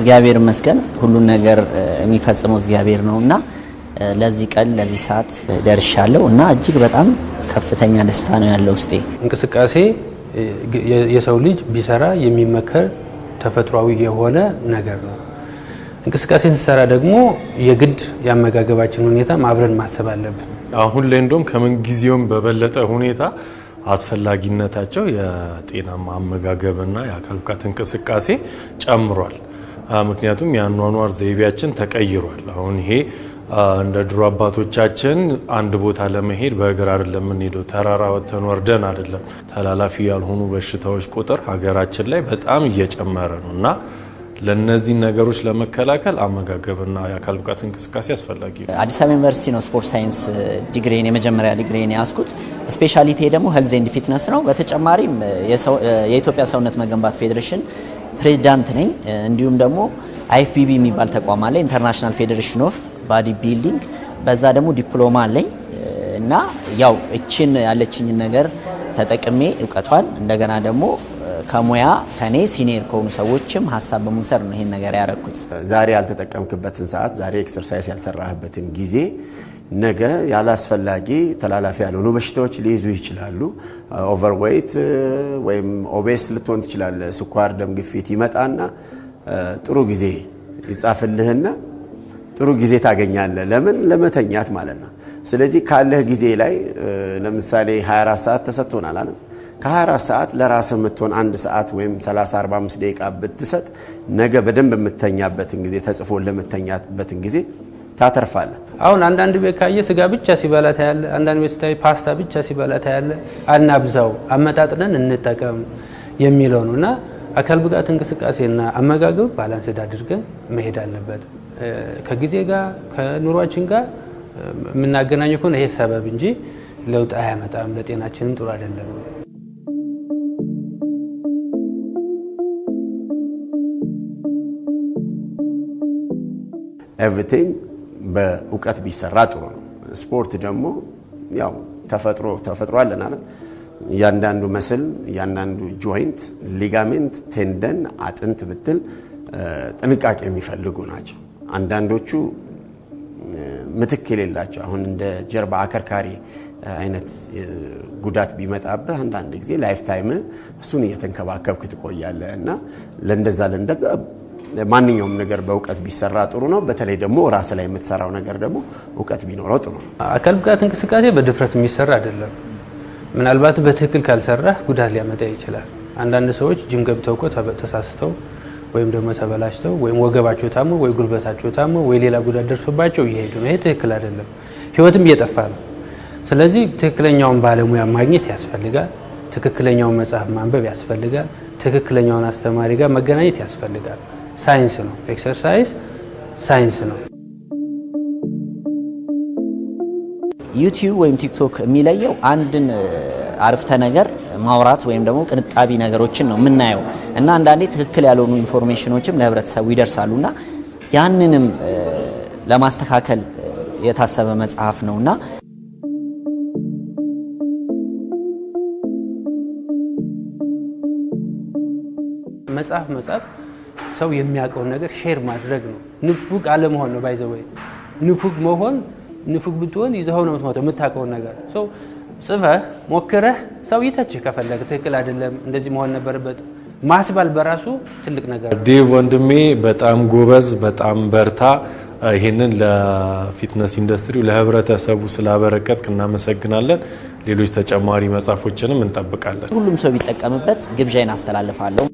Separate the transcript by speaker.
Speaker 1: እግዚአብሔር ይመስገን ሁሉን ነገር የሚፈጽመው እግዚአብሔር ነውና ለዚህ ቀን ለዚህ ሰዓት ደርሻለሁ እና እጅግ በጣም ከፍተኛ ደስታ ነው ያለው ውስጤ።
Speaker 2: እንቅስቃሴ የሰው ልጅ ቢሰራ የሚመከር ተፈጥሯዊ የሆነ ነገር ነው። እንቅስቃሴን ሲሰራ ደግሞ የግድ ያመጋገባችን ሁኔታ ማብረን ማሰብ አለብን።
Speaker 3: አሁን ላይ እንደውም ከምን ጊዜውም በበለጠ ሁኔታ አስፈላጊነታቸው የጤናማ አመጋገብና የአካል ብቃት እንቅስቃሴ ጨምሯል። ምክንያቱም የአኗኗር ዘይቤያችን ተቀይሯል። አሁን ይሄ እንደ ድሮ አባቶቻችን አንድ ቦታ ለመሄድ በእግር አይደለም የምንሄደው፣ ተራራ ወጥተን ወርደን አይደለም። ተላላፊ ያልሆኑ በሽታዎች ቁጥር ሀገራችን ላይ በጣም እየጨመረ ነው እና ለነዚህ ነገሮች ለመከላከል አመጋገብና የአካል ብቃት እንቅስቃሴ አስፈላጊ ነው።
Speaker 1: አዲስ አበባ ዩኒቨርሲቲ ነው ስፖርት ሳይንስ ዲግሪን የመጀመሪያ ዲግሪን ያስኩት። ስፔሻሊቲ ደግሞ ሄልዝ ኤንድ ፊትነስ ነው። በተጨማሪም የኢትዮጵያ ሰውነት መገንባት ፌዴሬሽን ፕሬዚዳንት ነኝ። እንዲሁም ደግሞ አይኤፍቢቢ የሚባል ተቋም አለ፣ ኢንተርናሽናል ፌዴሬሽን ኦፍ ባዲ ቢልዲንግ። በዛ ደግሞ ዲፕሎማ አለኝ እና ያው እችን ያለችኝን ነገር ተጠቅሜ እውቀቷን እንደገና ደግሞ ከሙያ ከኔ ሲኒየር ከሆኑ ሰዎችም ሀሳብ በመውሰድ ነው ይሄን ነገር ያረኩት።
Speaker 4: ዛሬ ያልተጠቀምክበትን ሰዓት፣ ዛሬ ኤክሰርሳይዝ ያልሰራህበትን ጊዜ ነገ ያላስፈላጊ ተላላፊ ያልሆኑ በሽታዎች ሊይዙ ይችላሉ። ኦቨርዌይት ወይም ኦቤስ ልትሆን ትችላለህ። ስኳር፣ ደም ግፊት ይመጣና ጥሩ ጊዜ ይጻፍልህና ጥሩ ጊዜ ታገኛለህ። ለምን? ለመተኛት ማለት ነው። ስለዚህ ካለህ ጊዜ ላይ ለምሳሌ 24 ሰዓት ተሰጥቶናል አይደል? ከ24 ሰዓት ለራስህ የምትሆን 1 ሰዓት ወይም 30-45 ደቂቃ ብትሰጥ ነገ በደንብ የምተኛበትን ጊዜ ተጽፎ ለምተኛበትን ጊዜ ታተርፋለህ።
Speaker 2: አሁን አንዳንድ ቤት ካየ ስጋ ብቻ ሲበላ ታያለ፣ አንዳንድ ቤት ስታይ ፓስታ ብቻ ሲበላ ታያለ። አናብዛው፣ አመጣጥነን እንጠቀም የሚለው ነውና አካል ብቃት እንቅስቃሴና አመጋገብ ባላንስ አድርገን መሄድ አለበት። ከጊዜ ጋር ከኑሯችን ጋር የምናገናኘው ከሆነ ይሄ ሰበብ እንጂ ለውጥ አያመጣም፣ ለጤናችንም ጥሩ አይደለም።
Speaker 4: ኤቭሪቲንግ በእውቀት ቢሰራ ጥሩ ነው። ስፖርት ደግሞ ያው ተፈጥሮ አለን አይደል? እያንዳንዱ መስል፣ እያንዳንዱ ጆይንት፣ ሊጋሜንት፣ ቴንደን፣ አጥንት ብትል ጥንቃቄ የሚፈልጉ ናቸው። አንዳንዶቹ ምትክ የሌላቸው አሁን እንደ ጀርባ አከርካሪ አይነት ጉዳት ቢመጣብህ አንዳንድ ጊዜ ላይፍ ታይም እሱን እየተንከባከብክ ትቆያለህ እና ለእንደዛ ማንኛውም ነገር በእውቀት ቢሰራ ጥሩ ነው። በተለይ ደግሞ ራስ ላይ የምትሰራው ነገር ደግሞ እውቀት ቢኖረው ጥሩ ነው።
Speaker 2: አካል ብቃት እንቅስቃሴ በድፍረት የሚሰራ አይደለም። ምናልባት በትክክል ካልሰራህ ጉዳት ሊያመጣ ይችላል። አንዳንድ ሰዎች ጅም ገብተው እኮ ተሳስተው ወይም ደግሞ ተበላሽተው ወይም ወገባቸው ታሞ ወይ ጉልበታቸው ታሞ ወይ ሌላ ጉዳት ደርሶባቸው ይሄዱ ነው። ይሄ ትክክል አይደለም። ህይወትም እየጠፋ ነው። ስለዚህ ትክክለኛውን ባለሙያ ማግኘት ያስፈልጋል። ትክክለኛውን መጽሐፍ ማንበብ ያስፈልጋል። ትክክለኛውን አስተማሪ ጋር መገናኘት ያስፈልጋል። ሳይንስ ነው። ኤክሰርሳይዝ ሳይንስ ነው።
Speaker 1: ዩቲዩብ ወይም ቲክቶክ የሚለየው አንድን አረፍተ ነገር ማውራት ወይም ደግሞ ቅንጣቢ ነገሮችን ነው የምናየው እና አንዳንዴ ትክክል ያልሆኑ ኢንፎርሜሽኖችም ለህብረተሰቡ ይደርሳሉና ያንንም ለማስተካከል የታሰበ መጽሐፍ ነውና
Speaker 2: መጽሐፍ ሰው የሚያውቀው ነገር ሼር ማድረግ ነው። ንፉግ አለመሆን ነው። ባይዘወይ ንፉግ ብትሆን ይዘው ነው የምትሞተው የምታውቀውን ነገር ሰው ጽፈህ ሞክረህ ሰው ይተችህ ከፈለገ ትክክል አይደለም እንደዚህ መሆን ነበረበት ማስባል በራሱ ትልቅ ነገር።
Speaker 3: ዴቭ ወንድሜ በጣም ጎበዝ፣ በጣም በርታ። ይሄንን ለፊትነስ ኢንዱስትሪው ለህብረተሰቡ ስላበረከትክ እናመሰግናለን። ሌሎች ተጨማሪ መጽሐፎችንም እንጠብቃለን።
Speaker 1: ሁሉም ሰው ቢጠቀምበት ግብዣዬን አስተላልፋለሁ።